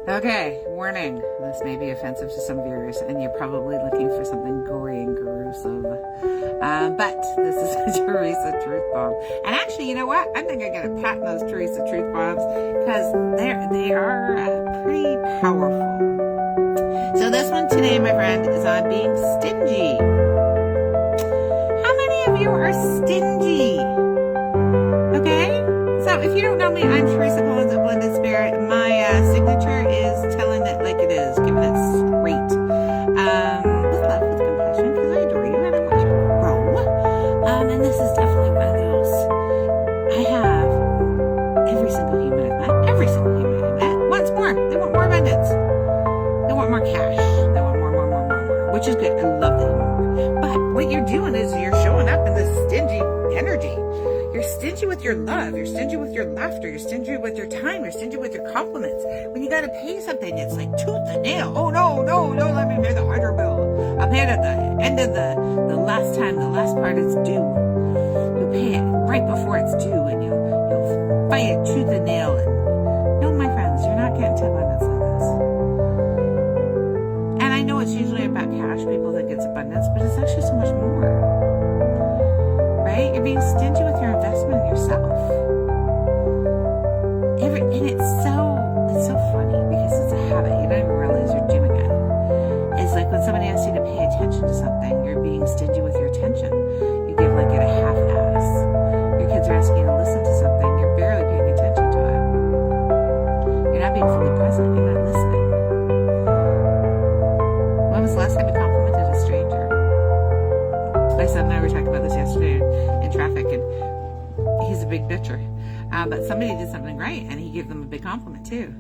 Okay, warning. This may be offensive to some viewers, and you're probably looking for something gory and gruesome. But this is a Teresa Truth Bomb. And actually, you know what? I think I got a pat on those Teresa Truth Bombs because they are pretty powerful. So this one today, my friend, is on being stingy. How many of you are stingy? Okay? So if you don't know me, I'm Teresa Collins of Blended Spirit. My signature is telling it like it is, giving it straight. With love, with compassion, because I adore you and I want you to grow. And this is definitely one of those. I have every single human I've met, every single human I've met wants more. They want more abundance. They want more cash. They want more, which is good. I love that you want more. But what you're doing is you're showing up in this stingy energy. You're stingy with your love. You're stingy with your laughter. You're stingy with your time. You're stingy with your compliments. When you got to pay something, it's like tooth and nail. Oh, no, don't let me pay the hydro bill. I'll pay it at the end of the last time, the last part is due. You'll pay it right before it's due, and you'll fight it tooth and nail. And no, my friends, you're not getting to abundance like this. And I know it's usually about cash. People think it's abundance, but it's actually so much more. Right? You're being stingy with your investment in yourself. And it's so funny because it's a habit. You don't even realize you're doing it. It's like when somebody asks you to pay attention to something, you're being stingy with your attention. You give like it a half-ass. Your kids are asking you to listen to something, you're barely paying attention to it. You're not being fully present. You're not listening. When was the last time you complimented a stranger? My son and I were talking about this yesterday in traffic, and he's a big bitcher. But somebody did something right, and he gave them a big compliment too.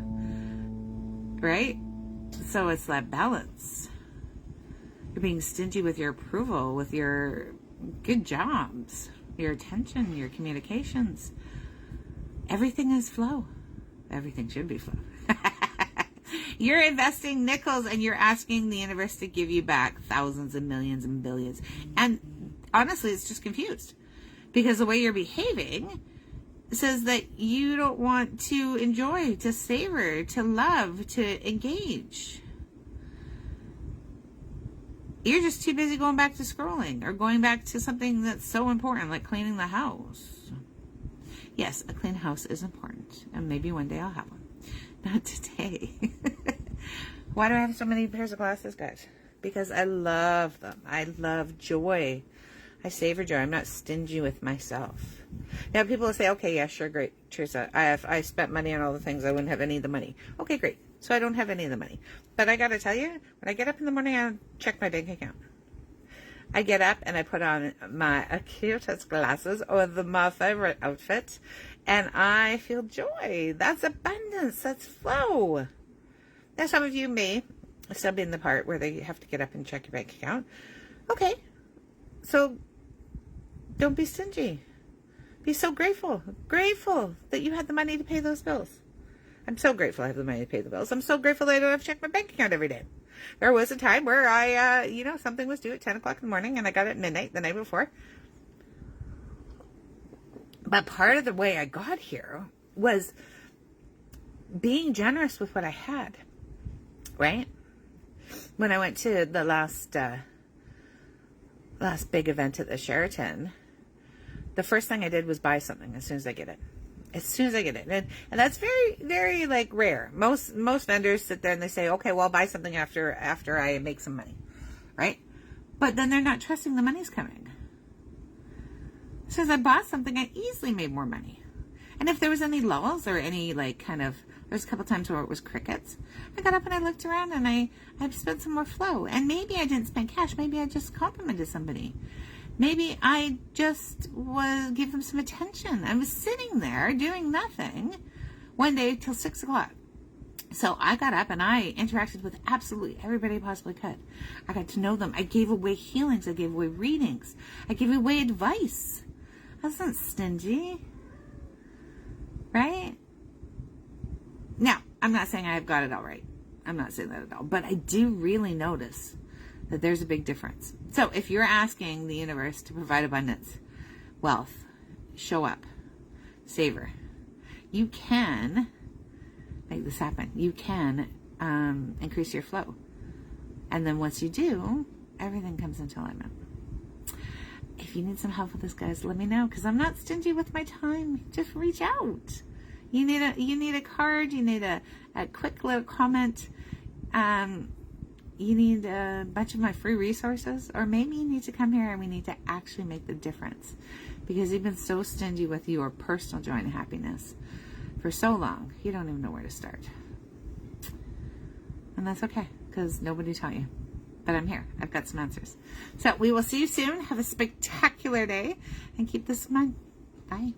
Right? So it's that balance. You're being stingy with your approval, with your good jobs, your attention, your communications. Everything is flow. Everything should be flow. You're investing nickels and you're asking the universe to give you back thousands and millions and billions. And honestly, it's just confused because the way you're behaving says that you don't want to enjoy, to savor, to love, to engage. You're just too busy going back to scrolling or going back to something that's so important, like cleaning the house. Yes, a clean house is important, and maybe one day I'll have one. Not today. Why do I have so many pairs of glasses, guys? Because I love them. I love joy. I savor joy. I'm not stingy with myself. Now, people will say, okay, yeah, sure, great, Teresa. I spent money on all the things. I wouldn't have any of the money. Okay, great. So I don't have any of the money. But I got to tell you, when I get up in the morning, I check my bank account. I get up and I put on my cutest glasses or my favorite outfit, and I feel joy. That's abundance. That's flow. Now, some of you may still be in the part where they have to get up and check your bank account. Okay. So don't be stingy. Be so grateful that you had the money to pay those bills. I'm so grateful I have the money to pay the bills. I'm so grateful that I don't have to check my bank account every day. There was a time where I, something was due at 10 o'clock in the morning and I got it at midnight the night before. But part of the way I got here was being generous with what I had, right? When I went to the last big event at the Sheraton, the first thing I did was buy something as soon as I get it. As soon as I get it. And that's very, very rare. Most vendors sit there and they say, okay, well, I'll buy something after I make some money. Right? But then they're not trusting the money's coming. So as I bought something, I easily made more money. And if there was any lulls or any there's a couple times where it was crickets, I got up and I looked around and I spent some more flow. And maybe I didn't spend cash. Maybe I just complimented somebody. Maybe I just give them some attention. I was sitting there doing nothing one day till 6 o'clock. So I got up and I interacted with absolutely everybody I possibly could. I got to know them. I gave away healings. I gave away readings. I gave away advice. I wasn't stingy. Right? Now, I'm not saying I've got it all right. I'm not saying that at all. But I do really notice that there's a big difference. So if you're asking the universe to provide abundance, wealth, show up, savor, you can make this happen. You can increase your flow. And then once you do, everything comes into alignment. If you need some help with this, guys, let me know, because I'm not stingy with my time. Just reach out. You need a card. You need a quick little comment. You need a bunch of my free resources, or maybe you need to come here and we need to actually make the difference, because you've been so stingy with your personal joy and happiness for so long, you don't even know where to start. And that's okay, because nobody taught you. But I'm here. I've got some answers. So we will see you soon. Have a spectacular day, and keep this in mind. Bye.